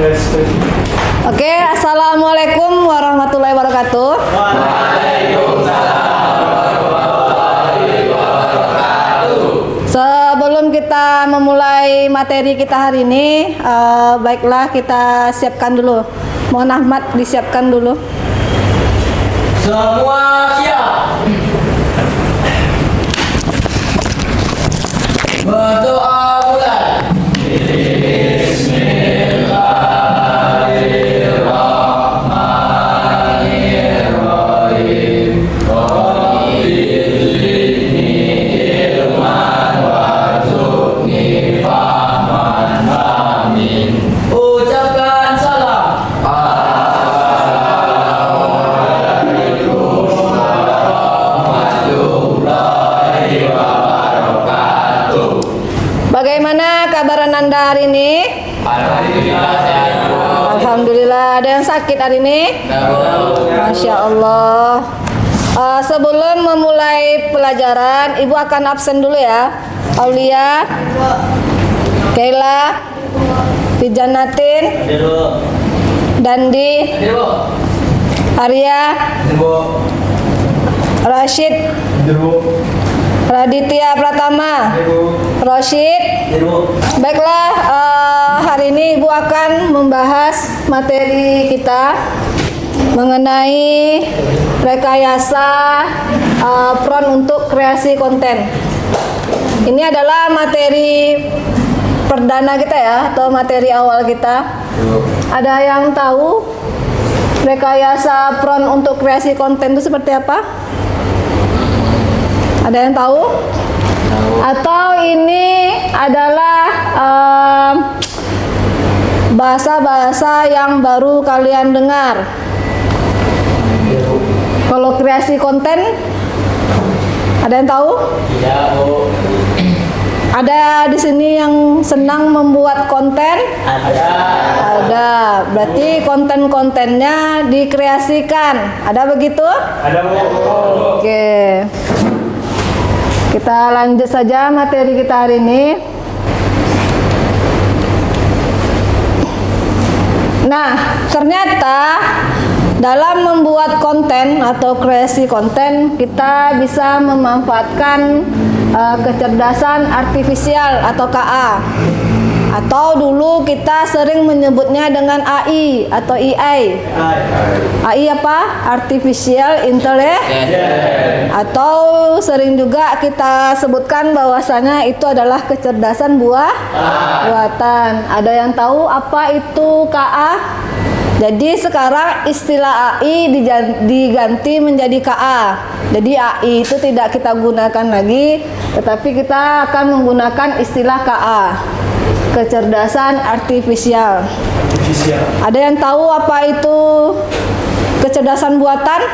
Oke, assalamualaikum warahmatullahi wabarakatuh. Sebelum kita memulai materi kita hari ini, baiklah kita siapkan dulu. Mohon Ahmad disiapkan dulu. Semua siap. Berdoa mulai. Ucapkan salam. Bagaimana kabar Anda hari ini? Alhamdulillah. Ada yang sakit hari ini? Masya Allah. Sebelum memulai pelajaran, Ibu akan absen dulu ya. Aulia, Kaila, Pijanatin, Dandi, Arya, Rashid, Raditya Pratama, Roshid. Baiklah, hari ini Ibu akan membahas materi kita mengenai rekayasa prompt untuk kreasi konten. Ini adalah materi perdana kita ya, atau materi awal kita. Ada yang tahu rekayasa prompt untuk kreasi konten itu seperti apa? Ada yang tahu? Atau ini adalah bahasa-bahasa yang baru kalian dengar? Kalau kreasi konten, ada yang tahu? Tidak, Bu. Ada di sini yang senang membuat konten? Ada. Ada. Berarti konten-kontennya dikreasikan. Ada begitu? Ada, Bu. Oke. Kita lanjut saja materi kita hari ini. Nah, ternyata dalam membuat konten atau kreasi konten, kita bisa memanfaatkan kecerdasan artifisial atau KA. Atau dulu kita sering menyebutnya dengan AI atau AI. AI apa? Artificial Intelligence. Atau sering juga kita sebutkan bahwasanya itu adalah kecerdasan buatan. Ada yang tahu apa itu KA? Jadi sekarang istilah AI diganti menjadi KA. Jadi AI itu tidak kita gunakan lagi, tetapi kita akan menggunakan istilah KA. Kecerdasan artifisial. Ada yang tahu apa itu kecerdasan buatan?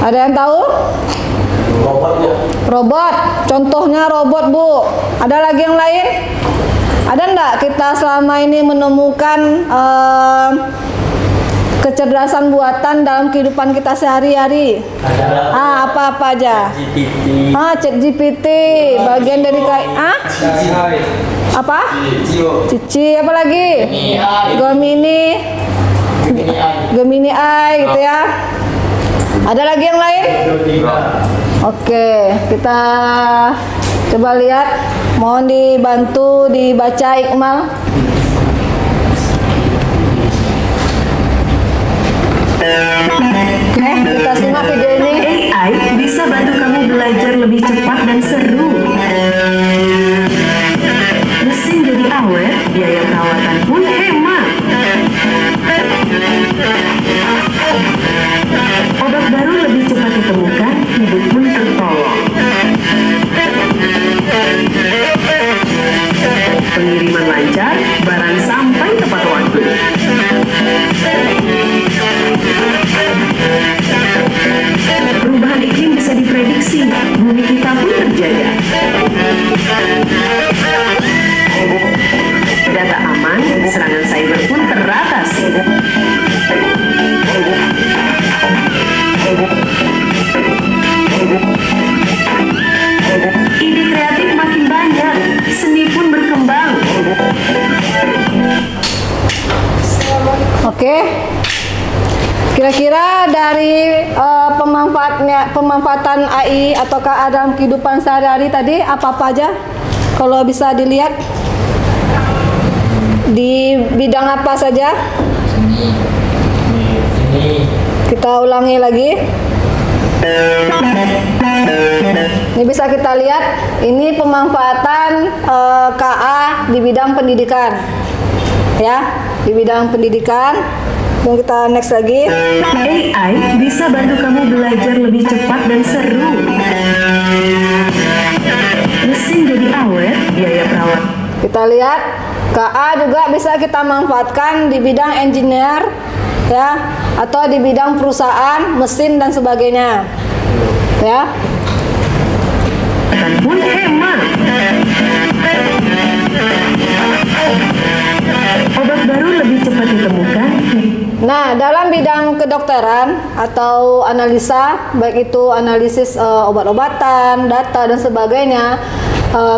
Ada yang tahu? Robot. Contohnya robot, Bu. Ada lagi yang lain? Ada enggak kita selama ini menemukan kecerdasan buatan dalam kehidupan kita sehari-hari? Apa-apa aja? ChatGPT, bagian dari apa? Cici, apa lagi? Gemini AI gitu ya. Ada lagi yang lain? Oke, kita coba lihat. Mohon dibantu dibaca Iqmal. Kita simak video ini. AI bisa bantu kamu belajar lebih cepat dan seru. Mesin jadi awet, biaya perawatan pun hemat. Obat baru lebih cepat ditemukan, hidup pun tertolong. Pengiriman lancar, barang sampai tepat waktu. Perubahan iklim bisa diprediksi, bumi kita Oke. Kira-kira dari pemanfaatan AI atau KA dalam kehidupan sehari-hari tadi apa-apa aja? Kalau bisa dilihat di bidang apa saja? Sini. Kita ulangi lagi. Ini bisa kita lihat, ini pemanfaatan KA di bidang pendidikan. Ya, di bidang pendidikan. Dan kita next lagi. AI bisa bantu kamu belajar lebih cepat dan seru. Mesin jadi awet, biaya perawat. Kita lihat KA juga bisa kita manfaatkan di bidang engineer, ya, atau di bidang perusahaan, mesin dan sebagainya, ya. Dan pun hemat. Obat baru lebih cepat ditemukan. Nah, dalam bidang kedokteran atau analisa, baik itu analisis obat-obatan, data dan sebagainya,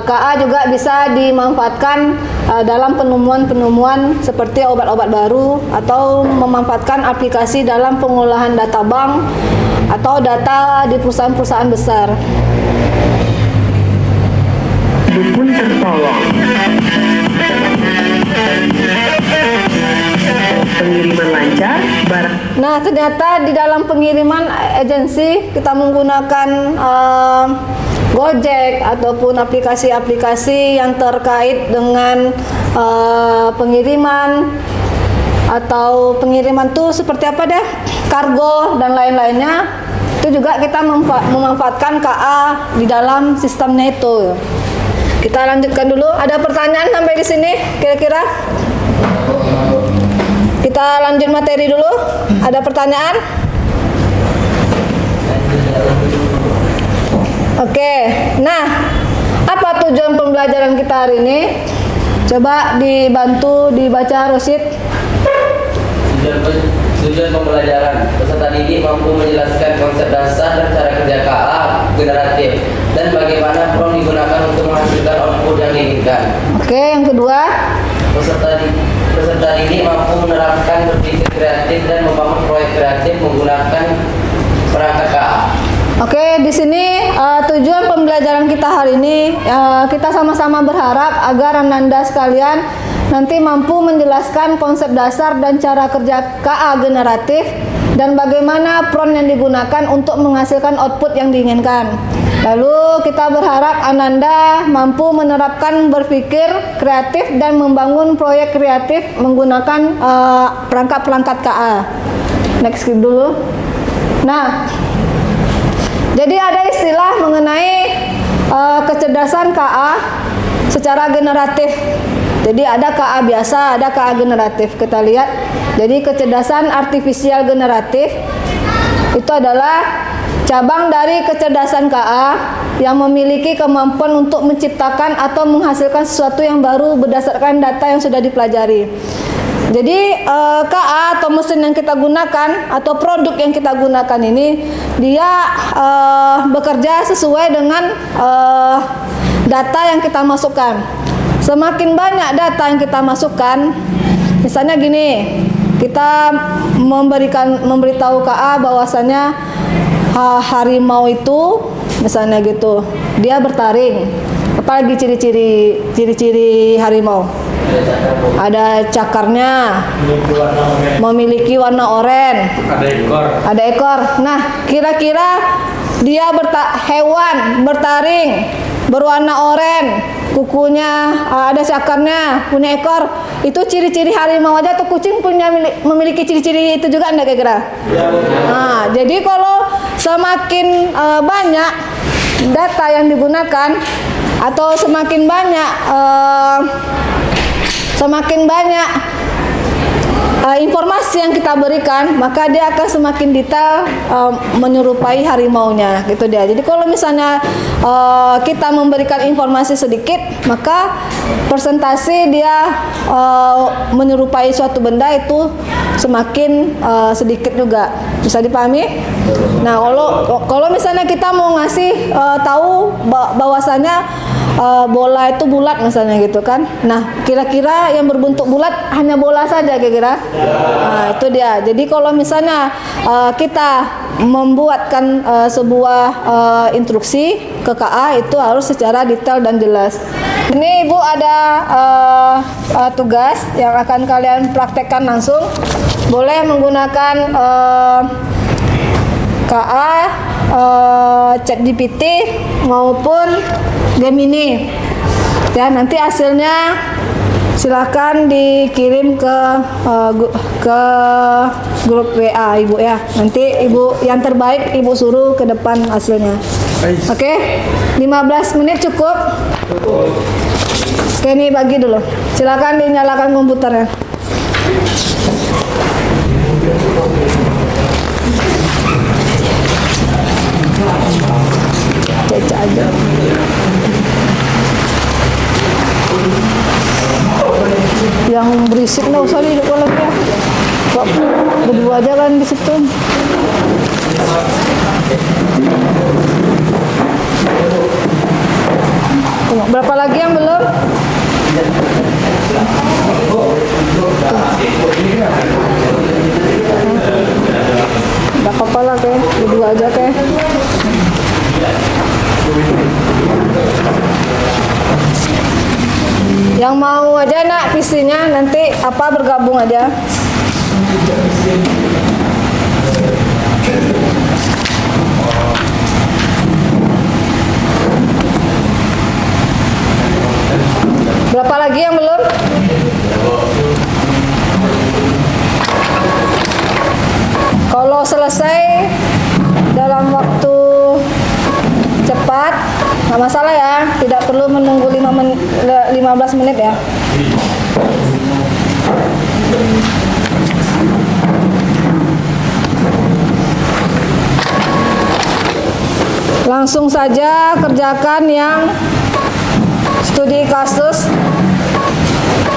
KA juga bisa dimanfaatkan dalam penemuan-penemuan seperti obat-obat baru atau memanfaatkan aplikasi dalam pengolahan data bank atau data di perusahaan-perusahaan besar. Pun tertolong. Pengiriman lancar, barang. Nah, ternyata di dalam pengiriman agensi kita menggunakan Gojek ataupun aplikasi-aplikasi yang terkait dengan pengiriman atau pengiriman tuh seperti apa deh, kargo dan lain-lainnya, itu juga kita memanfaatkan KA di dalam sistemnya itu. Kita lanjutkan dulu. Ada pertanyaan sampai di sini kira-kira? Kita lanjut materi dulu. Ada pertanyaan? Oke. Nah, apa tujuan pembelajaran kita hari ini? Coba dibantu dibaca, Rosid. Tujuan pembelajaran peserta didik mampu menjelaskan konsep dasar dan cara kerja KA generatif dan bagaimana prompt digunakan untuk menghasilkan output yang diinginkan. Oke, yang kedua. Peserta didik mampu menerapkan berpikir kreatif dan membangun proyek kreatif menggunakan perangkat KA. Oke, di sini tujuan pembelajaran kita hari ini, kita sama-sama berharap agar Ananda sekalian nanti mampu menjelaskan konsep dasar dan cara kerja KA generatif dan bagaimana prompt yang digunakan untuk menghasilkan output yang diinginkan. Lalu kita berharap Ananda mampu menerapkan berpikir kreatif dan membangun proyek kreatif menggunakan perangkat-perangkat KA. Next dulu. Nah, jadi ada istilah mengenai kecerdasan KA secara generatif. Jadi ada KA biasa, ada KA generatif. Kita lihat. Jadi kecerdasan artifisial generatif itu adalah cabang dari kecerdasan KA yang memiliki kemampuan untuk menciptakan atau menghasilkan sesuatu yang baru berdasarkan data yang sudah dipelajari. Jadi KA atau mesin yang kita gunakan atau produk yang kita gunakan ini dia bekerja sesuai dengan data yang kita masukkan. Semakin banyak data yang kita masukkan, misalnya gini, kita memberitahu KA bahwasanya harimau itu misalnya gitu, dia bertaring. Apalagi ciri-ciri harimau? Ada cakarnya, memiliki warna oranye, ada ekor. Nah, kira-kira dia hewan bertaring berwarna oranye, kukunya ada cakarnya, punya ekor. Itu ciri-ciri harimau aja. Atau kucing punya memiliki ciri-ciri itu juga enggak kira-kira? Nah, jadi kalau semakin banyak data yang digunakan atau semakin banyak informasi yang kita berikan, maka dia akan semakin detail menyerupai harimaunya, gitu dia. Jadi kalau misalnya kita memberikan informasi sedikit, maka persentase dia menyerupai suatu benda itu semakin sedikit juga. Bisa dipahami? Nah, kalau misalnya kita mau ngasih tahu bahwasanya bola itu bulat misalnya gitu kan. Nah, kira-kira yang berbentuk bulat hanya bola saja kira-kira. Nah, itu dia. Jadi kalau misalnya kita membuatkan sebuah instruksi ke KA itu harus secara detail dan jelas. Ini Ibu ada tugas yang akan kalian praktekkan langsung. Boleh menggunakan KA, ChatGPT maupun Gemini. Ya, nanti hasilnya silakan dikirim ke grup WA Ibu ya. Nanti Ibu yang terbaik Ibu suruh ke depan hasilnya. Oke, 15 menit cukup. Oke, ini bagi dulu. Silakan dinyalakan komputernya. Baca aja. Yang berisik nggak usah di kolam ya. Kok berdua aja kan di situ. Berapa lagi yang belum? Gak apa-apa lah kayak berdua aja kayak. Yang mau aja nak PC-nya nanti apa bergabung aja. Berapa lagi yang belum? Kalau selesai dalam waktu cepat, nggak masalah ya. Tidak perlu menunggu 15 menit ya. Langsung saja kerjakan yang studi kasus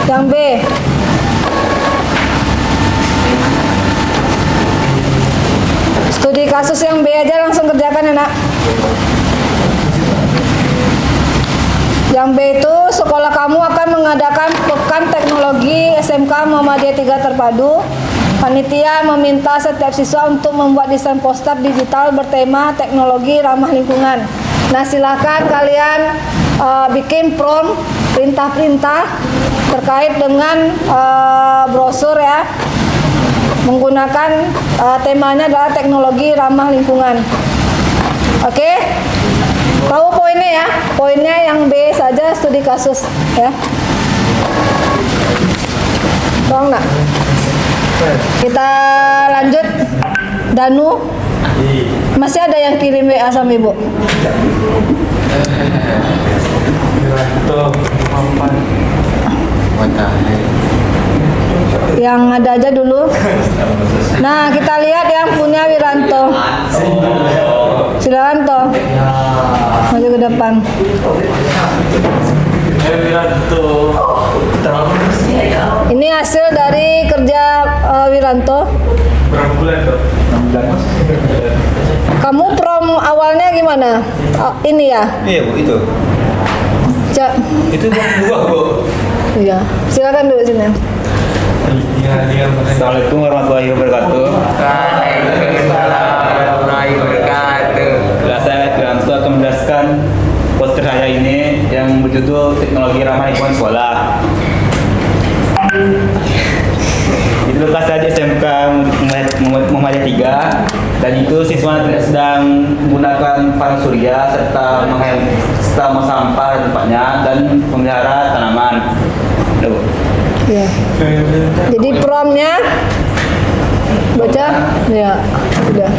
yang B. Studi kasus yang B aja langsung kerjakan ya nak. Yang B itu sekolah kamu akan mengadakan pekan teknologi SMK Muhammadiyah 3 terpadu. Panitia meminta setiap siswa untuk membuat desain poster digital bertema teknologi ramah lingkungan. Nah, silakan kalian bikin prompt, perintah-perintah terkait dengan brosur ya. Menggunakan temanya adalah teknologi ramah lingkungan. Oke? Tahu poinnya ya? Poinnya yang B saja studi kasus ya. Tolong nak. Kita lanjut. Danu. Masih ada yang kirim WA sama Ibu? Yang ada aja dulu. Nah, kita lihat yang punya Wiranto. Silakan toh. Maju ke depan. Ini hasil dari kerja Wiranto. Berapa bulan tuh? 6 bulan. Kamu prom awalnya gimana? Ini ya? Iya Bu, itu. Cak. Itu buah Bu. Iya. Silakan dulu sini. Assalamualaikum warahmatullahi wabarakatuh. Waalaikumsalam warahmatullahi wabarakatuh. Saya Wiranto akan menjelaskan poster saya ini yang berjudul Teknologi Ramah Lingkungan Sekolah. Itu kelas saya di SMK Muhammadiyah 3 dan itu siswa sedang menggunakan panel surya serta membuang sampah tempatnya dan memelihara tanaman. Ya. Jadi promnya baca ya sudah.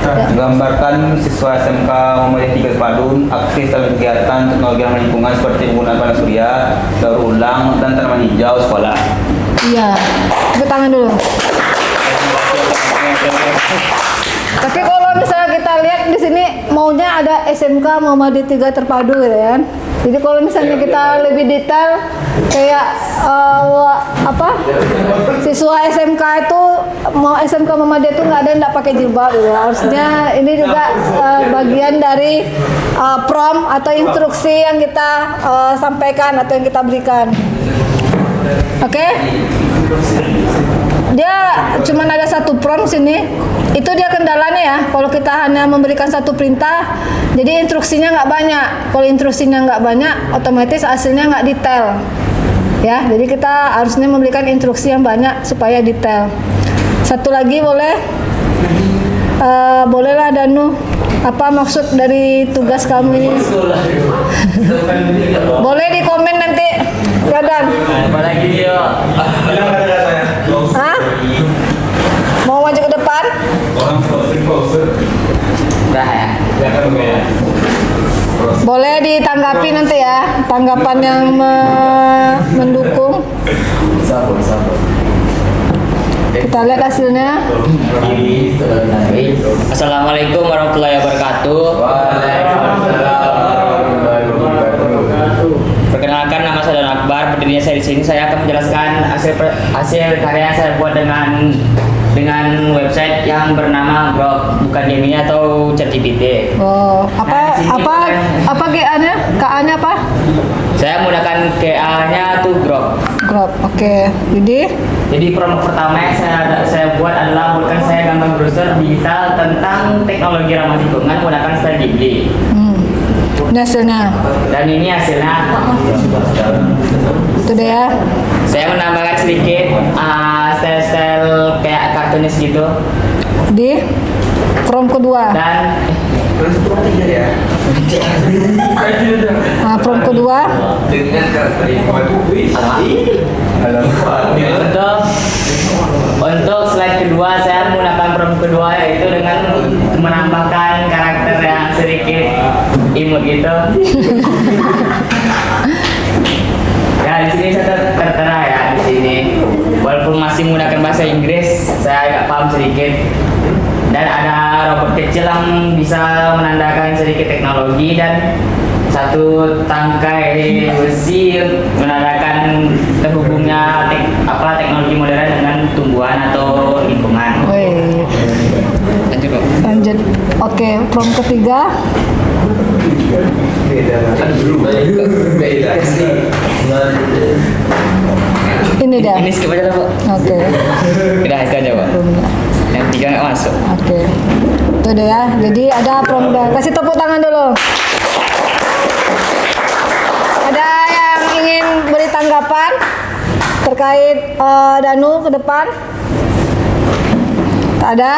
Ya. Menggambarkan siswa SMK Muhammadiyah 3 Padun aktif dalam kegiatan teknologi ramah lingkungan seperti penggunaan panel surya, daur ulang dan tanaman hijau sekolah. Iya. Tepuk tangan dulu. Tapi kalau misalnya kita lihat di sini maunya ada SMK Muhammadiyah 3 terpadu gitu kan. Jadi kalau misalnya kita lebih detail kayak siswa SMK itu mau SMK Muhammadiyah itu nggak ada yang nggak pakai jilbab gitu. Harusnya ini juga bagian dari prom atau instruksi yang kita sampaikan atau yang kita berikan. Oke? Dia cuma ada satu prom sini. Itu dia kendalanya ya. Kalau kita hanya memberikan satu perintah, jadi instruksinya nggak banyak. Kalau instruksinya nggak banyak, otomatis hasilnya nggak detail. Ya, jadi kita harusnya memberikan instruksi yang banyak supaya detail. Satu lagi boleh? Bolehlah Danu. Apa maksud dari tugas kamu ini? Boleh di komen nanti. Ya Dan. Apalagi yo. Hah? Mau maju ke depan? Udah ya. Boleh ditanggapi nanti ya, tanggapan yang mendukung. Kita lihat hasilnya. Assalamualaikum warahmatullahi wabarakatuh. Perkenalkan, nama saya Dan Akbar. Berdirinya saya di sini. Saya akan menjelaskan hasil karya yang saya buat dengan website yang bernama Grok, bukan Gemini atau ChatGPT. Oh, Nah, di sini apa GA-nya? KA-nya apa? Saya menggunakan KA-nya tuh Grok. Grok. Oke. Jadi prompt pertama yang saya buat adalah buatkan saya gambar browser digital tentang teknologi ramah lingkungan menggunakan style Ghibli. Ini hasilnya. Dan ini hasilnya. Itu deh ya. Saya menambahkan sedikit style-style kayak kartunis gitu. Di prom kedua. Dan Nah, prom kedua. untuk slide kedua saya menggunakan prompt kedua yaitu dengan menambahkan karakter yang sedikit imut gitu. Ya di sini saya tertera ya di sini. Walaupun masih menggunakan bahasa Inggris, saya agak paham sedikit. Dan ada robot kecil yang bisa menandakan sedikit teknologi dan satu tangkai besi menandakan terhubungnya teknologi modern dengan tumbuhan atau lingkungan. Wih. Lanjut kok. Lanjut. Oke, prom ketiga. Ini dia. Ini skip aja lah Pak. Oke. Udah itu aja Pak. Yang tiga nggak masuk. Oke. Itu deh ya. Jadi ada prom dan kasih tepuk tangan dulu. Ada yang ingin beri tanggapan terkait Danu ke depan? Tak ada?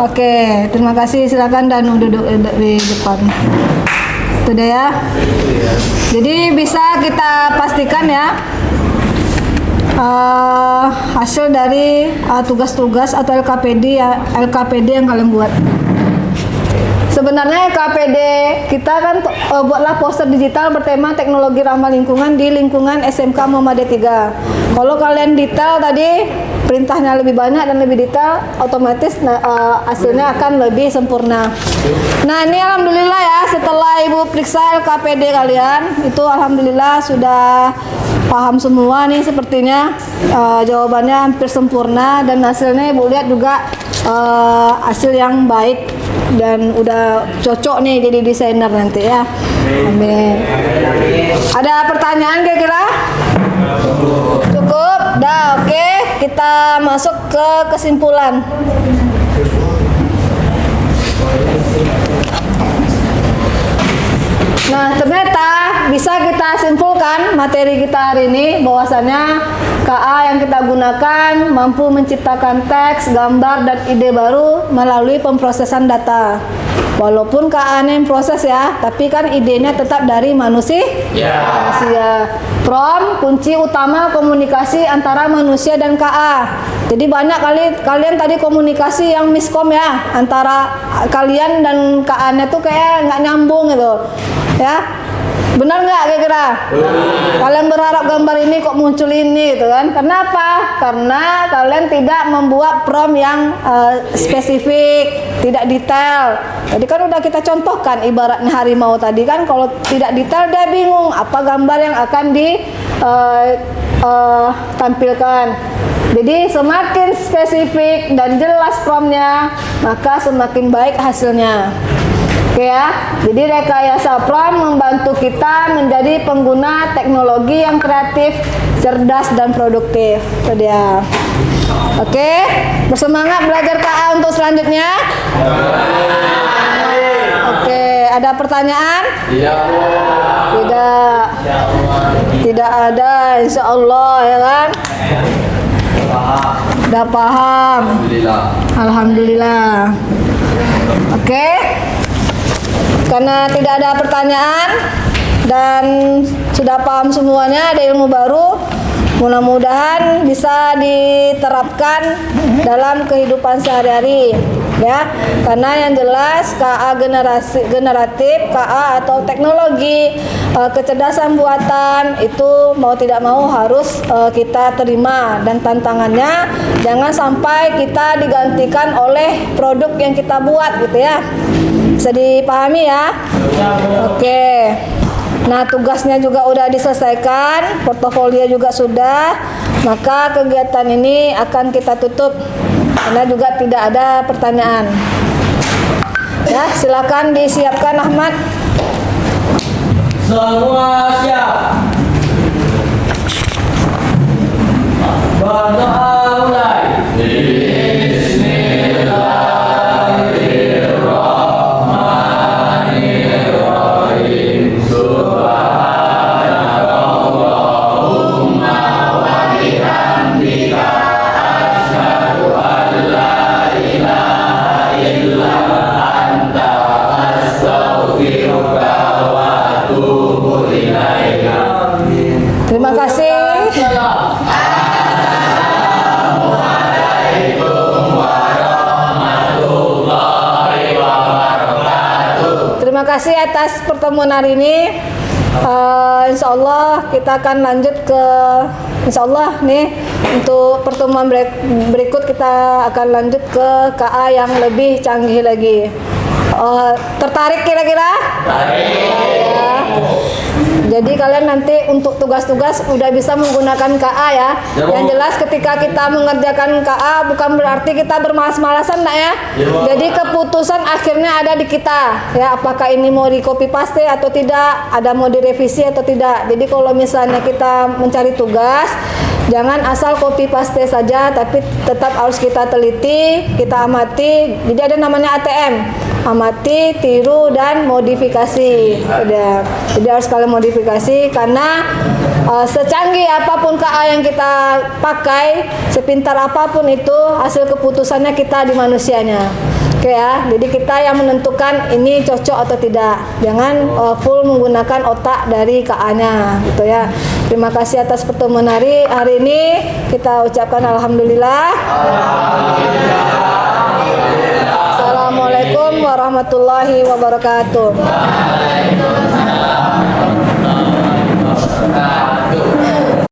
Oke, terima kasih. Silakan Danu duduk di depan. Itu deh ya. Jadi bisa kita pastikan ya hasil dari tugas-tugas atau LKPD yang kalian buat. Sebenarnya LKPD kita kan buatlah poster digital bertema teknologi ramah lingkungan di lingkungan SMK Muhammadiyah 3. Kalau kalian detail tadi, perintahnya lebih banyak dan lebih detail, otomatis hasilnya akan lebih sempurna. Nah ini alhamdulillah ya, setelah Ibu periksa LKPD kalian, itu alhamdulillah sudah paham semua nih sepertinya. Jawabannya hampir sempurna dan hasilnya Ibu lihat juga hasil yang baik dan udah cocok nih jadi desainer nanti ya. Amin. Ada pertanyaan kira-kira? Cukup? Dah, oke. Kita masuk ke kesimpulan. Nah, ternyata bisa kita simpulkan materi kita hari ini bahwasannya KA yang kita gunakan mampu menciptakan teks, gambar, dan ide baru melalui pemrosesan data. Walaupun KA yang proses ya, tapi kan idenya tetap dari manusia. Prom, kunci utama komunikasi antara manusia dan KA. Jadi banyak kali kalian tadi komunikasi yang miskom ya, antara kalian dan KA-nya tuh kayak nggak nyambung gitu. Ya, benar nggak kira-kira? Kalian berharap gambar ini kok muncul ini gitu kan? Kenapa? Karena kalian tidak membuat prom yang spesifik, tidak detail. Tadi kan udah kita contohkan ibaratnya harimau tadi kan, kalau tidak detail dia bingung apa gambar yang akan ditampilkan. Jadi semakin spesifik dan jelas promnya, maka semakin baik hasilnya. Oke ya, jadi rekayasa prom membantu kita menjadi pengguna teknologi yang kreatif, cerdas dan produktif. Itu dia. Oke, bersemangat belajar KA untuk selanjutnya. Oke, ada pertanyaan? Tidak ada, insya Allah ya kan? Udah paham. Alhamdulillah. Oke. Karena tidak ada pertanyaan dan sudah paham semuanya, ada ilmu baru, mudah-mudahan bisa diterapkan dalam kehidupan sehari-hari ya. Karena yang jelas KA generatif, KA atau teknologi kecerdasan buatan itu mau tidak mau harus kita terima, dan tantangannya jangan sampai kita digantikan oleh produk yang kita buat gitu ya. Bisa dipahami ya? Oke. Nah, tugasnya juga udah diselesaikan, portofolio juga sudah. Maka kegiatan ini akan kita tutup karena juga tidak ada pertanyaan. Ya, silakan disiapkan Ahmad. Semua siap. Berdoa mulai. Terima kasih. Terima kasih atas pertemuan hari ini. Insya Allah kita akan lanjut ke, Insya Allah nih untuk pertemuan berikut kita akan lanjut ke KA yang lebih canggih lagi. Tertarik kira-kira? Ya. Jadi kalian nanti untuk tugas-tugas udah bisa menggunakan KA ya. Yang jelas ketika kita mengerjakan KA bukan berarti kita bermalas-malasan nak ya. Jadi keputusan akhirnya ada di kita ya, apakah ini mau di copy paste atau tidak, ada mau direvisi atau tidak. Jadi kalau misalnya kita mencari tugas, jangan asal copy paste saja, tapi tetap harus kita teliti, kita amati. Jadi ada namanya ATM, amati, tiru, dan modifikasi. Udah. Jadi harus kalian modifikasi karena secanggih apapun KA yang kita pakai, sepintar apapun itu, hasil keputusannya kita di manusianya. Oke ya, jadi kita yang menentukan ini cocok atau tidak. Jangan full menggunakan otak dari KA-nya, gitu ya. Terima kasih atas pertemuan hari ini. Kita ucapkan alhamdulillah. Assalamualaikum warahmatullahi wabarakatuh.